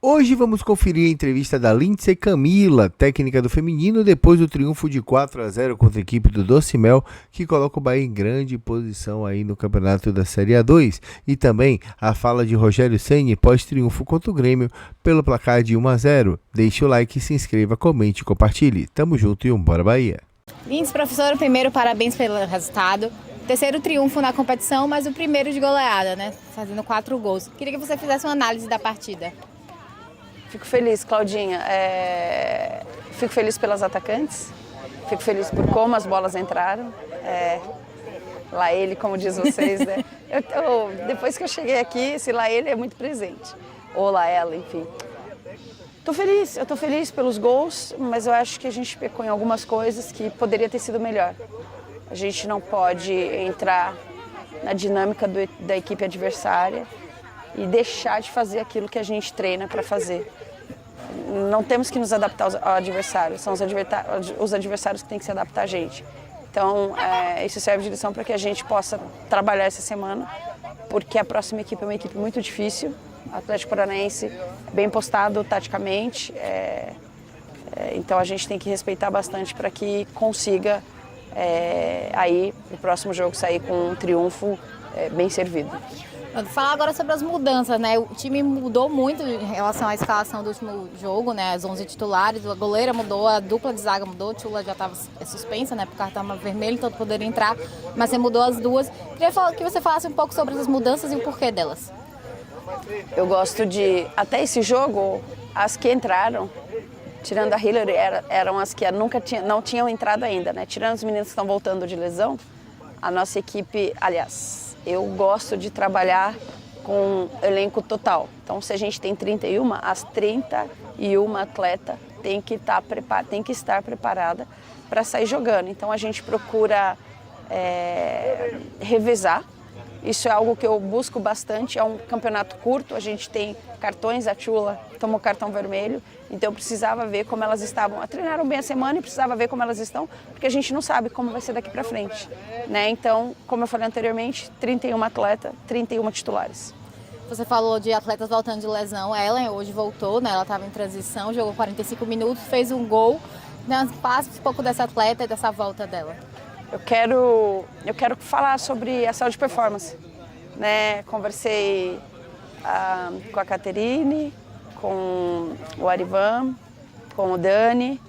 Hoje vamos conferir a entrevista da Lindsay Camila, técnica do feminino, depois do triunfo de 4-0 contra a equipe do Docimel, que coloca o Bahia em grande posição aí no campeonato da Série A2. E também a fala de Rogério Ceni pós-triunfo contra o Grêmio pelo placar de 1-0. Deixe o like, se inscreva, comente e compartilhe. Tamo junto e bora Bahia! Lindsay, professora, primeiro parabéns pelo resultado. Terceiro triunfo na competição, mas o primeiro de goleada, né? Fazendo 4 gols. Queria que você fizesse uma análise da partida. Fico feliz, Claudinha. Fico feliz pelas atacantes, fico feliz por como as bolas entraram. Lá ele, como diz vocês, né? Depois que eu cheguei aqui, esse lá ele é muito presente. Ou lá ela, enfim. Eu tô feliz pelos gols, mas eu acho que a gente pecou em algumas coisas que poderia ter sido melhor. A gente não pode entrar na dinâmica da equipe adversária e deixar de fazer aquilo que a gente treina para fazer. Não temos que nos adaptar ao adversário, são os adversários que têm que se adaptar a gente. Então, isso serve de lição para que a gente possa trabalhar essa semana, porque a próxima equipe é uma equipe muito difícil. O Atlético Paranaense é bem postado taticamente, então a gente tem que respeitar bastante para que consiga, aí, o próximo jogo sair com um triunfo bem servido. Vou falar agora sobre as mudanças, né? O time mudou muito em relação à escalação do último jogo, né? As 11 titulares, a goleira mudou, a dupla de zaga mudou, a Tchula já estava suspensa, né? Por cartão vermelho, então poderia entrar, mas você mudou as duas. Queria que você falasse um pouco sobre essas mudanças e o porquê delas. Eu gosto de, até esse jogo, as que entraram, tirando a Hillary, eram as que não tinham entrado ainda, né? Tirando os meninos que estão voltando de lesão, a nossa equipe, aliás, eu gosto de trabalhar com elenco total. Então, se a gente tem 31, as 31 atletas têm que estar preparada para sair jogando. Então, a gente procura revezar. Isso é algo que eu busco bastante. É um campeonato curto, a gente tem cartões, a Tchula tomou cartão vermelho, então eu precisava ver como elas estavam. Treinaram bem a semana e precisava ver como elas estão, porque a gente não sabe como vai ser daqui para frente, né? Então, como eu falei anteriormente, 31 atletas, 31 titulares. Você falou de atletas voltando de lesão, a Ellen hoje voltou, né? Ela estava em transição, jogou 45 minutos, fez um gol. Passa um pouco dessa atleta e dessa volta dela. Eu quero falar sobre a saúde performance, né? Conversei com a Caterine, com o Arivan, com o Dani,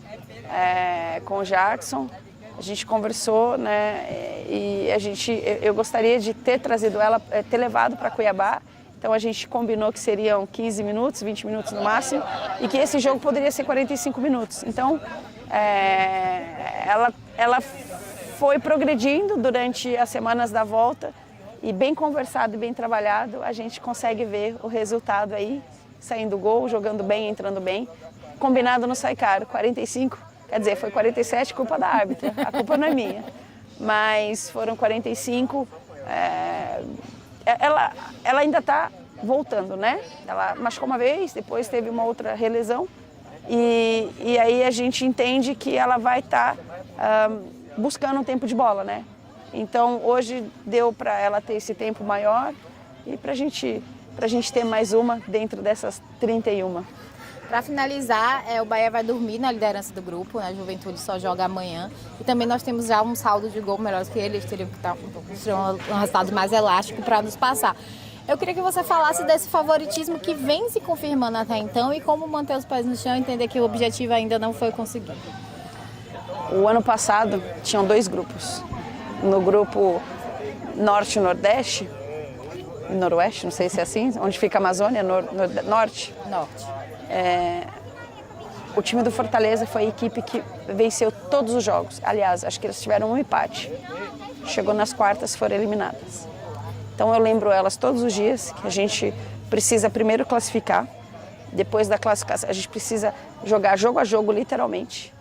com o Jackson. A gente conversou, né? E eu gostaria de ter trazido ela, ter levado para Cuiabá. Então a gente combinou que seriam 15 minutos, 20 minutos no máximo, e que esse jogo poderia ser 45 minutos. Então ela foi progredindo durante as semanas da volta e bem conversado e bem trabalhado, a gente consegue ver o resultado aí, saindo gol, jogando bem, entrando bem. Combinado não sai caro, 45, quer dizer, foi 47, culpa da árbitra, a culpa não é minha. Mas foram 45, ela ainda está voltando, né? Ela machucou uma vez, depois teve uma outra relesão e aí a gente entende que ela vai estar buscando um tempo de bola, né? Então hoje deu para ela ter esse tempo maior e para a gente ter mais uma dentro dessas 31. Para finalizar, o Bahia vai dormir na liderança do grupo, né? A Juventude só joga amanhã. E também nós temos já um saldo de gol melhor que eles teriam que estar um resultado mais elástico para nos passar. Eu queria que você falasse desse favoritismo que vem se confirmando até então e como manter os pés no chão e entender que o objetivo ainda não foi conseguido. O ano passado tinham 2 grupos. No grupo Norte e Nordeste, Noroeste, não sei se é assim, onde fica a Amazônia, Norte. Norte. O time do Fortaleza foi a equipe que venceu todos os jogos. Aliás, acho que eles tiveram um empate. Chegou nas quartas, foram eliminadas. Então eu lembro elas todos os dias que a gente precisa primeiro classificar, depois da classificação, a gente precisa jogar jogo a jogo, literalmente.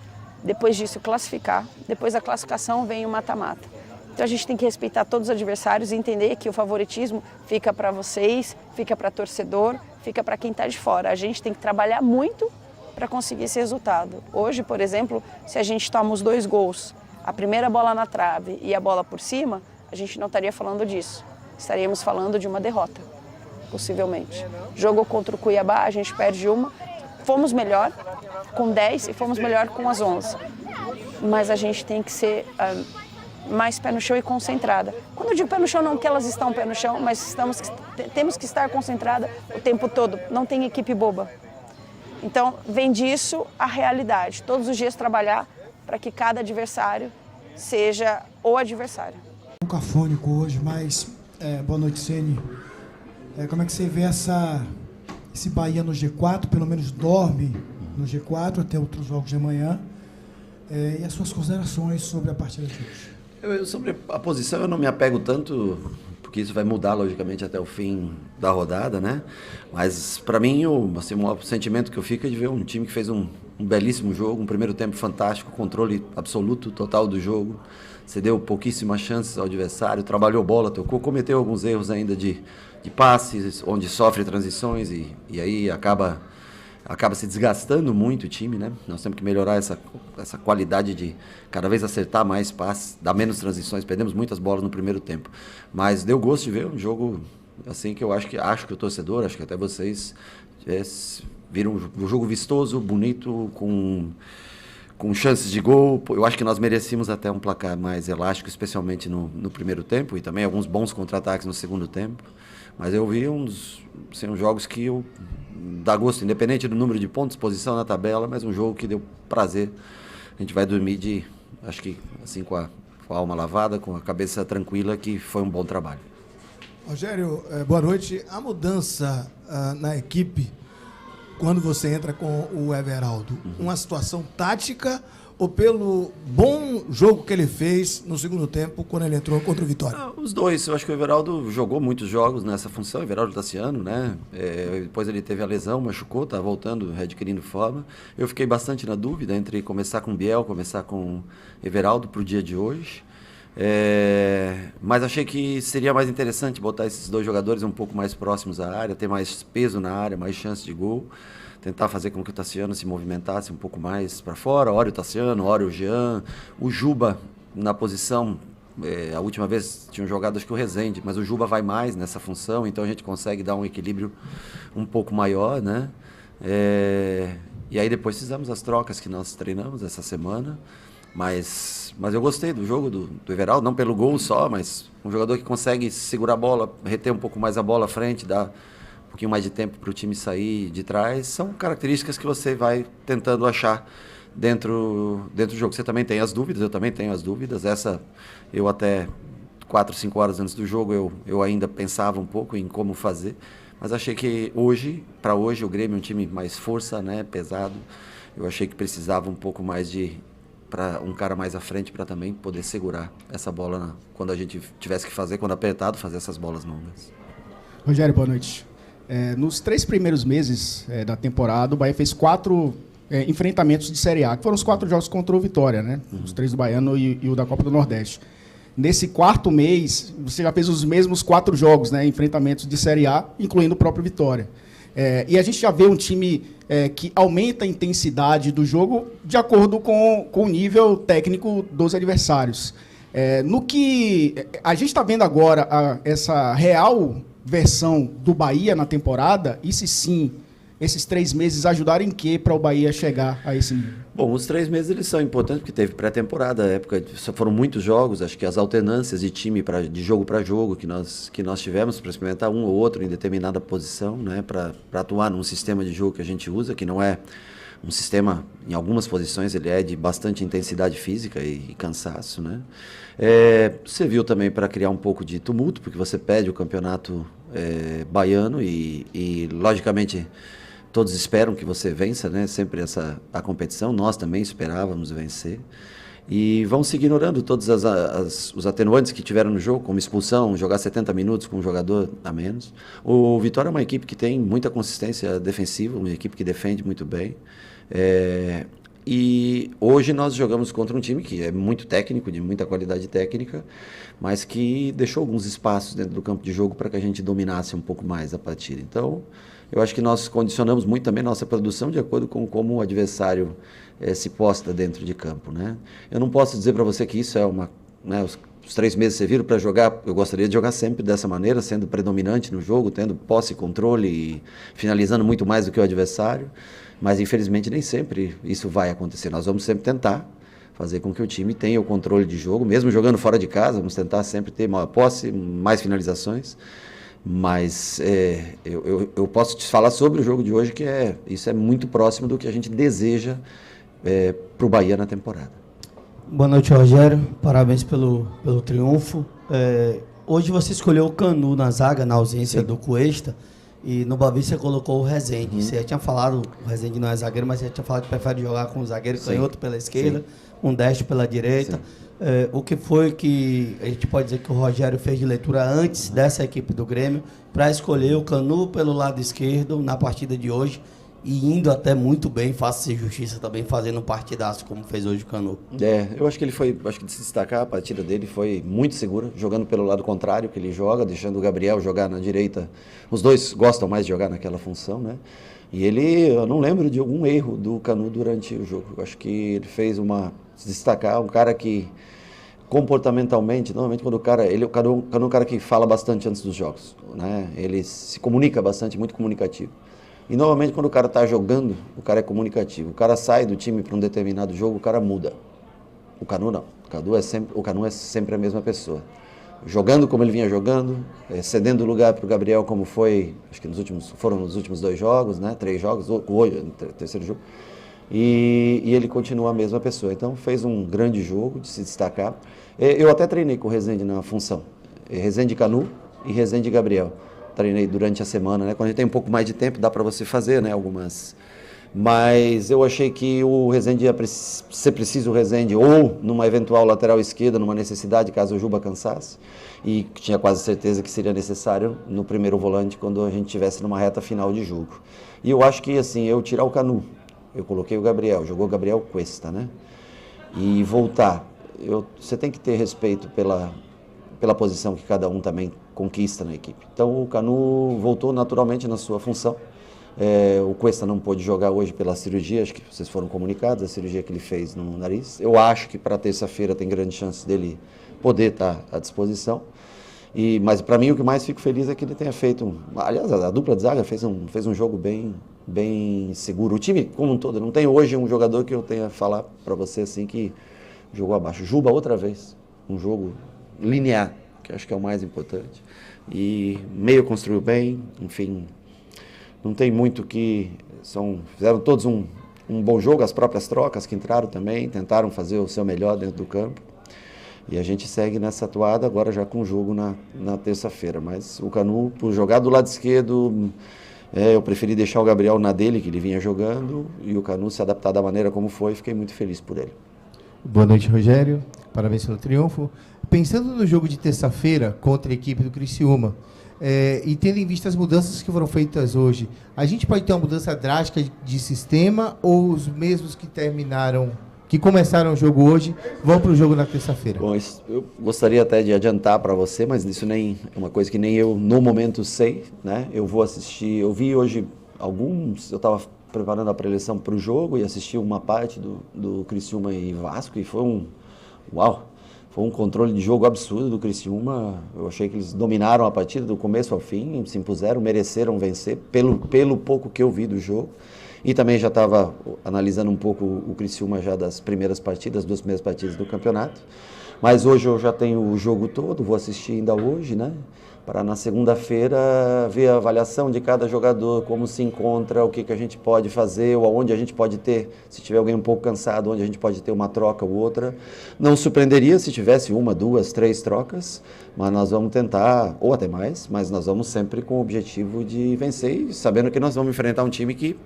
Depois disso, classificar. Depois da classificação vem o mata-mata. Então a gente tem que respeitar todos os adversários e entender que o favoritismo fica para vocês, fica para torcedor, fica para quem está de fora. A gente tem que trabalhar muito para conseguir esse resultado. Hoje, por exemplo, se a gente toma os 2 gols, a primeira bola na trave e a bola por cima, a gente não estaria falando disso. Estaríamos falando de uma derrota. possivelmente. Jogo contra o Cuiabá, a gente perde uma, fomos melhor com 10 e fomos melhor com as 11. Mas a gente tem que ser mais pé no chão e concentrada. Quando eu digo pé no chão, não que elas estão pé no chão, mas temos que estar concentrada o tempo todo. Não tem equipe boba. Então, vem disso a realidade. Todos os dias trabalhar para que cada adversário seja o adversário. Um pouco afônico hoje, mas boa noite, Ceni. Como é que você vê esse Bahia no G4? Pelo menos dorme no G4 até outros jogos de amanhã. E as suas considerações sobre a partida de hoje? Sobre a posição eu não me apego tanto, porque isso vai mudar logicamente até o fim da rodada, né? Mas para mim o maior sentimento que eu fico é de ver um time que fez um belíssimo jogo, um primeiro tempo fantástico, controle absoluto, total do jogo, cedeu pouquíssimas chances ao adversário, trabalhou bola, tocou, cometeu alguns erros ainda de passes, onde sofre transições e aí acaba se desgastando muito o time, né? Nós temos que melhorar essa qualidade de cada vez acertar mais passes, dar menos transições, perdemos muitas bolas no primeiro tempo. Mas deu gosto de ver um jogo assim que eu acho que o torcedor, acho que até vocês viram um jogo vistoso, bonito, com chances de gol. Eu acho que nós merecíamos até um placar mais elástico, especialmente no primeiro tempo, e também alguns bons contra-ataques no segundo tempo. Mas eu vi uns jogos que dá gosto, independente do número de pontos, posição na tabela, mas um jogo que deu prazer. A gente vai dormir acho que assim com a alma lavada, com a cabeça tranquila, que foi um bom trabalho. Rogério, boa noite. A mudança na equipe, quando você entra com o Everaldo, uma situação tática ou pelo bom jogo que ele fez no segundo tempo, quando ele entrou contra o Vitória? Os dois. Eu acho que o Everaldo jogou muitos jogos nessa função, o Everaldo Tassiano, né? Depois ele teve a lesão, machucou, tá voltando, readquirindo forma. Eu fiquei bastante na dúvida entre começar com o Biel, começar com o Everaldo para o dia de hoje. Mas achei que seria mais interessante botar esses dois jogadores um pouco mais próximos à área, ter mais peso na área, mais chance de gol. Tentar fazer com que o Tassiano se movimentasse um pouco mais para fora, ora o Tassiano, ora o Jean, o Juba na posição, a última vez tinham jogado acho que o Rezende, mas o Juba vai mais nessa função, então a gente consegue dar um equilíbrio um pouco maior, né? E aí depois fizemos as trocas que nós treinamos essa semana, mas eu gostei do jogo do Everaldo, não pelo gol só, mas um jogador que consegue segurar a bola, reter um pouco mais a bola à frente, dar um pouquinho mais de tempo para o time sair de trás, são características que você vai tentando achar dentro do jogo. Você também tem as dúvidas, eu também tenho as dúvidas. Eu até 4, 5 horas antes do jogo, eu ainda pensava um pouco em como fazer, mas achei que para hoje, o Grêmio é um time mais força, né, pesado. Eu achei que precisava um pouco mais para um cara mais à frente para também poder segurar essa bola quando a gente tivesse que fazer, quando apertado, fazer essas bolas longas. Rogério, boa noite. Nos 3 primeiros meses da temporada, o Bahia fez 4 enfrentamentos de Série A, que foram os 4 jogos contra o Vitória, né? Os 3 do Baiano e o da Copa do Nordeste. Nesse 4º mês, você já fez os mesmos 4 jogos, né? Enfrentamentos de Série A, incluindo o próprio Vitória. E a gente já vê um time que aumenta a intensidade do jogo de acordo com o nível técnico dos adversários. No que a gente está vendo agora, essa real versão do Bahia na temporada, e se sim, esses 3 meses ajudaram em quê para o Bahia chegar a esse nível? Bom, os 3 meses eles são importantes porque teve pré-temporada, época só foram muitos jogos, acho que as alternâncias de time de jogo para jogo que nós tivemos para experimentar um ou outro em determinada posição, né, para atuar num sistema de jogo que a gente usa, que não é um sistema, em algumas posições ele é de bastante intensidade física e cansaço, né? Você viu também para criar um pouco de tumulto, porque você perde o campeonato baiano e logicamente todos esperam que você vença, né? Sempre a competição, nós também esperávamos vencer. E vão se ignorando todos os atenuantes que tiveram no jogo, como expulsão, jogar 70 minutos com um jogador a menos. O Vitória é uma equipe que tem muita consistência defensiva, uma equipe que defende muito bem. E hoje nós jogamos contra um time que é muito técnico, de muita qualidade técnica, mas que deixou alguns espaços dentro do campo de jogo para que a gente dominasse um pouco mais a partida. Então, eu acho que nós condicionamos muito também nossa produção de acordo com como o adversário se posta dentro de campo, né? Eu não posso dizer para você que isso é os 3 meses serviram para jogar. Eu gostaria de jogar sempre dessa maneira, sendo predominante no jogo, tendo posse, controle e finalizando muito mais do que o adversário. Mas, infelizmente, nem sempre isso vai acontecer. Nós vamos sempre tentar fazer com que o time tenha o controle de jogo, mesmo jogando fora de casa, vamos tentar sempre ter maior posse, mais finalizações. Mas eu posso te falar sobre o jogo de hoje, que isso é muito próximo do que a gente deseja para o Bahia na temporada. Boa noite, Rogério. Parabéns pelo triunfo. Hoje você escolheu o Canu na zaga, na ausência Sim. do Cuesta, e no Bavi você colocou o Rezende. Você já tinha falado, o Rezende não é zagueiro, mas você já tinha falado que prefere jogar com o zagueiro canhoto pela esquerda, Sim. um destro pela direita. O que foi que a gente pode dizer que o Rogério fez de leitura antes dessa equipe do Grêmio para escolher o Canu pelo lado esquerdo na partida de hoje e indo até muito bem, faça-se justiça também, fazendo um partidaço como fez hoje o Canu? Eu acho que acho que de se destacar, a partida dele foi muito segura, jogando pelo lado contrário que ele joga, deixando o Gabriel jogar na direita. Os dois gostam mais de jogar naquela função, né? E eu não lembro de algum erro do Canu durante o jogo. Eu acho que ele fez se destacar, um cara que comportamentalmente, normalmente quando o Canu é um cara que fala bastante antes dos jogos, né? Ele se comunica bastante, muito comunicativo. E normalmente quando o cara está jogando, o cara é comunicativo. O cara sai do time para um determinado jogo, o cara muda. O Canu não. O Canu é sempre a mesma pessoa. Jogando como ele vinha jogando, cedendo lugar para o Gabriel, como foi, acho que foram nos últimos 2 jogos, né? 3 jogos, hoje, terceiro jogo. E ele continua a mesma pessoa. Então fez um grande jogo de se destacar. Eu até treinei com o Rezende na função. Rezende Canu e Rezende Gabriel. Treinei durante a semana, né? Quando a gente tem um pouco mais de tempo, dá para você fazer, né? Algumas. Mas eu achei que o Rezende ia ser preciso o Rezende ou numa eventual lateral esquerda, numa necessidade, caso o Juba cansasse. E tinha quase certeza que seria necessário no primeiro volante, quando a gente estivesse numa reta final de jogo. E eu acho que, assim, eu tirar o Canu, eu coloquei o Gabriel, jogou o Gabriel Cuesta, né? E voltar. Você tem que ter respeito pela posição que cada um também conquista na equipe. Então o Canu voltou naturalmente na sua função. O Cuesta não pôde jogar hoje pela cirurgia, acho que vocês foram comunicados, a cirurgia que ele fez no nariz. Eu acho que para terça-feira tem grande chance dele poder estar à disposição. Mas para mim o que mais fico feliz é que ele tenha feito, aliás, a dupla de zaga fez um jogo bem seguro. O time como um todo, não tem hoje um jogador que eu tenha a falar para você assim que jogou abaixo. Juba outra vez, um jogo linear, que acho que é o mais importante. E meio construiu bem, enfim, não tem muito que... Fizeram todos um bom jogo, as próprias trocas que entraram também, tentaram fazer o seu melhor dentro do campo. E a gente segue nessa atuada agora já com o jogo na terça-feira. Mas o Canu, por jogar do lado esquerdo, eu preferi deixar o Gabriel na dele, que ele vinha jogando, e o Canu se adaptar da maneira como foi, fiquei muito feliz por ele. Boa noite, Rogério. Parabéns pelo triunfo. Pensando no jogo de terça-feira contra a equipe do Criciúma, e tendo em vista as mudanças que foram feitas hoje, a gente pode ter uma mudança drástica de sistema ou os mesmos que começaram o jogo hoje vão para o jogo na terça-feira? Bom, eu gostaria até de adiantar para você, mas isso nem é uma coisa que nem eu no momento sei, né? Eu vou assistir, eu vi hoje eu estava preparando a preleção para o jogo e assisti uma parte do Criciúma e Vasco e foi um controle de jogo absurdo do Criciúma. Eu achei que eles dominaram a partida do começo ao fim, se impuseram, mereceram vencer pelo pouco que eu vi do jogo. E também já estava analisando um pouco o Criciúma já das primeiras partidas, 2 primeiras partidas do campeonato. Mas hoje eu já tenho o jogo todo, vou assistir ainda hoje, né? Para na segunda-feira ver a avaliação de cada jogador, como se encontra, o que a gente pode fazer, ou aonde a gente pode ter, se tiver alguém um pouco cansado, onde a gente pode ter uma troca ou outra. Não surpreenderia se tivesse 1, 2, 3 trocas, mas nós vamos tentar, ou até mais, mas nós vamos sempre com o objetivo de vencer, e sabendo que nós vamos enfrentar um time que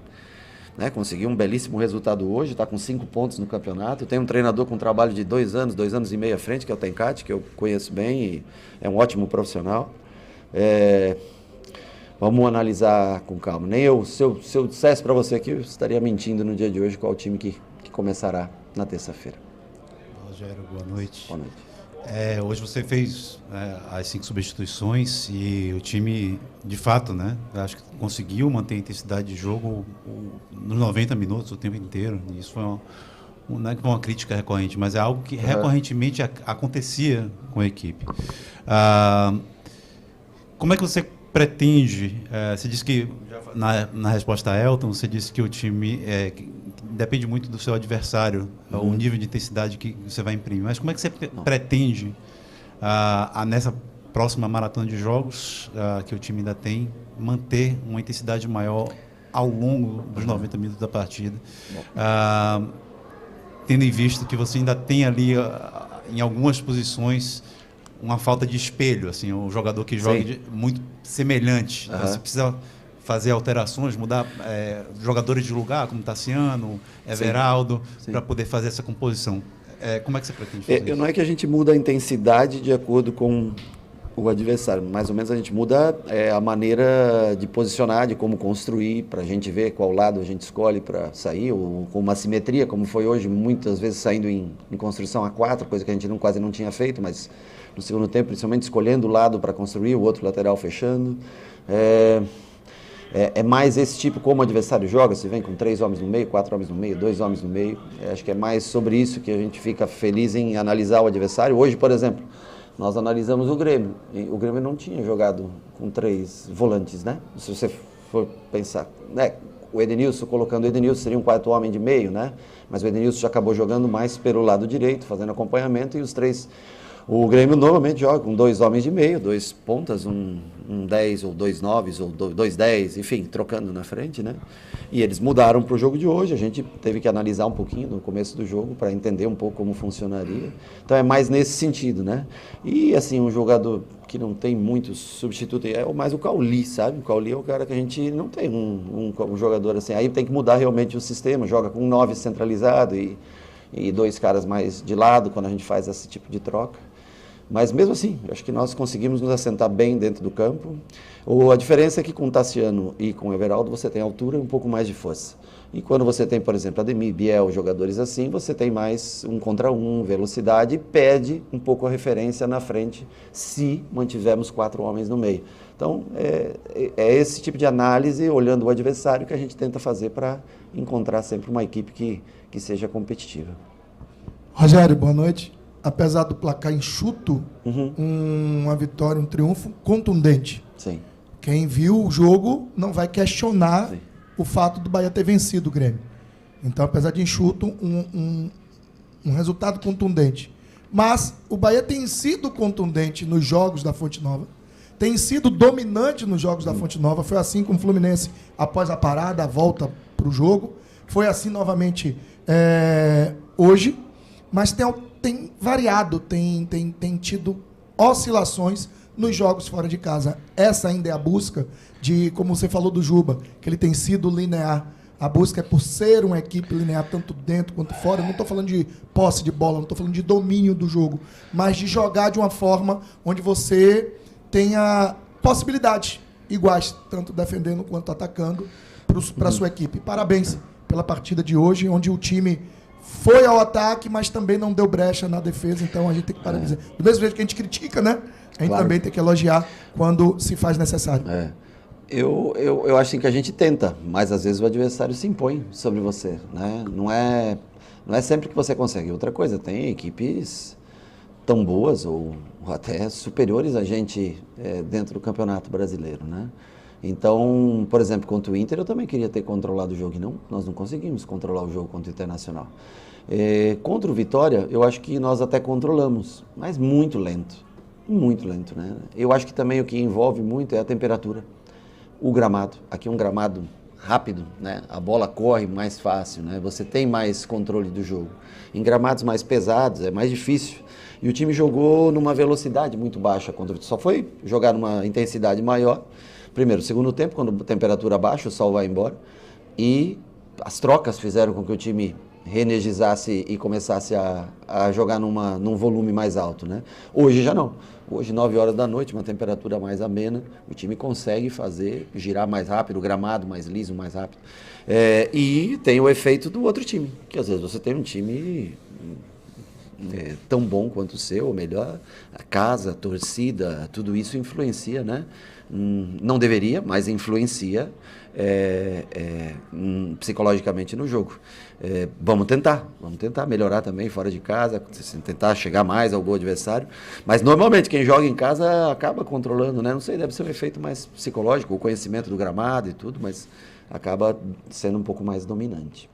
conseguiu um belíssimo resultado hoje, está com 5 pontos no campeonato. Tem um treinador com um trabalho de 2 anos e meio à frente, que é o Tencati, que eu conheço bem e é um ótimo profissional. Vamos analisar com calma. Se eu dissesse para você aqui, eu estaria mentindo no dia de hoje qual o time que começará na terça-feira. Rogério, boa noite. Boa noite. Hoje você fez as 5 substituições e o time, de fato, acho que conseguiu manter a intensidade de jogo nos 90 minutos, o tempo inteiro. E isso foi não é que uma crítica recorrente, mas é algo que recorrentemente acontecia com a equipe. Como é que você pretende, você disse que, na resposta a Elton, você disse que o time que depende muito do seu adversário, o nível de intensidade que você vai imprimir, mas como é que você pretende, nessa próxima maratona de jogos que o time ainda tem, manter uma intensidade maior ao longo dos 90 minutos da partida, tendo em vista que você ainda tem ali, em algumas posições, uma falta de espelho, assim, um jogador que joga muito semelhante. Você precisa fazer alterações, mudar jogadores de lugar, como Tassiano, Everaldo, para poder fazer essa composição. Como é que você pretende fazer isso? Não é que a gente muda a intensidade de acordo com o adversário, mais ou menos a gente muda a maneira de posicionar, de como construir, para a gente ver qual lado a gente escolhe para sair, ou com uma simetria, como foi hoje, muitas vezes saindo em construção a 4, coisa que a gente quase não tinha feito, mas no segundo tempo, principalmente escolhendo o lado para construir, o outro lateral fechando. É mais esse tipo como o adversário joga, se vem com 3 homens no meio, 4 homens no meio, 2 homens no meio. Acho que é mais sobre isso que a gente fica feliz em analisar o adversário. Hoje, por exemplo, nós analisamos o Grêmio. E o Grêmio não tinha jogado com 3 volantes, né? Se você for pensar, né? O Edenilson, colocando o Edenilson, seria um 4º homem de meio, né? Mas o Edenilson já acabou jogando mais pelo lado direito, fazendo acompanhamento, e os 3... O Grêmio normalmente joga com 2 homens de meio, 2 pontas, um 10 ou 2 9 ou 2 10, enfim, trocando na frente, né? E eles mudaram para o jogo de hoje, a gente teve que analisar um pouquinho no começo do jogo para entender um pouco como funcionaria. Então é mais nesse sentido, né? E assim, um jogador que não tem muitos substitutos, é mais o Cauli, sabe? O Cauli é o cara que a gente não tem um jogador assim, aí tem que mudar realmente o sistema, joga com 9 centralizado e 2 caras mais de lado quando a gente faz esse tipo de troca. Mas mesmo assim, acho que nós conseguimos nos assentar bem dentro do campo. A diferença é que com o Tassiano e com o Everaldo você tem altura e um pouco mais de força. E quando você tem, por exemplo, Ademir, Biel, jogadores assim, você tem mais 1 contra 1, velocidade, e perde um pouco a referência na frente se mantivermos 4 homens no meio. Então, é esse tipo de análise, olhando o adversário, que a gente tenta fazer para encontrar sempre uma equipe que seja competitiva. Rogério, boa noite. Apesar do placar enxuto, uma vitória, um triunfo contundente. Sim. Quem viu o jogo não vai questionar o fato do Bahia ter vencido o Grêmio. Então, apesar de enxuto, um resultado contundente. Mas o Bahia tem sido contundente nos jogos da Fonte Nova, tem sido dominante nos jogos da Fonte Nova. Foi assim com o Fluminense após a parada, a volta para o jogo. Foi assim novamente hoje, mas tem variado, tem tido oscilações nos jogos fora de casa. Essa ainda é a busca de, como você falou do Juba, que ele tem sido linear. A busca é por ser uma equipe linear, tanto dentro quanto fora. Eu não estou falando de posse de bola, não estou falando de domínio do jogo, mas de jogar de uma forma onde você tenha possibilidades iguais, tanto defendendo quanto atacando, para a sua equipe. Parabéns pela partida de hoje, onde o time foi ao ataque, mas também não deu brecha na defesa, então a gente tem que parabenizar. Do mesmo jeito que a gente critica, né? A gente também tem que elogiar quando se faz necessário. Eu acho que a gente tenta, mas às vezes o adversário se impõe sobre você, né? Não é sempre que você consegue. Outra coisa, tem equipes tão boas ou até superiores a gente dentro do Campeonato Brasileiro, né? Então, por exemplo, contra o Inter eu também queria ter controlado o jogo e nós não conseguimos controlar o jogo contra o Internacional. Contra o Vitória, eu acho que nós até controlamos, mas muito lento, né? Eu acho que também o que envolve muito é a temperatura, o gramado. Aqui é um gramado rápido, né? A bola corre mais fácil, né? Você tem mais controle do jogo. Em gramados mais pesados é mais difícil. E o time jogou numa velocidade muito baixa, só foi jogar numa intensidade maior. Primeiro, segundo tempo, quando a temperatura baixa, o sol vai embora. E as trocas fizeram com que o time reenergizasse e começasse a jogar num volume mais alto, né? Hoje já não. Hoje, 9 horas da noite, uma temperatura mais amena, o time consegue girar mais rápido, o gramado mais liso, mais rápido. E tem o efeito do outro time, que às vezes você tem um time tão bom quanto o seu, ou melhor, a casa, a torcida, tudo isso influencia, né? Não deveria, mas influencia psicologicamente no jogo. Vamos tentar melhorar também fora de casa, tentar chegar mais ao gol adversário, mas normalmente quem joga em casa acaba controlando, né? Não sei, deve ser um efeito mais psicológico, o conhecimento do gramado e tudo, mas acaba sendo um pouco mais dominante.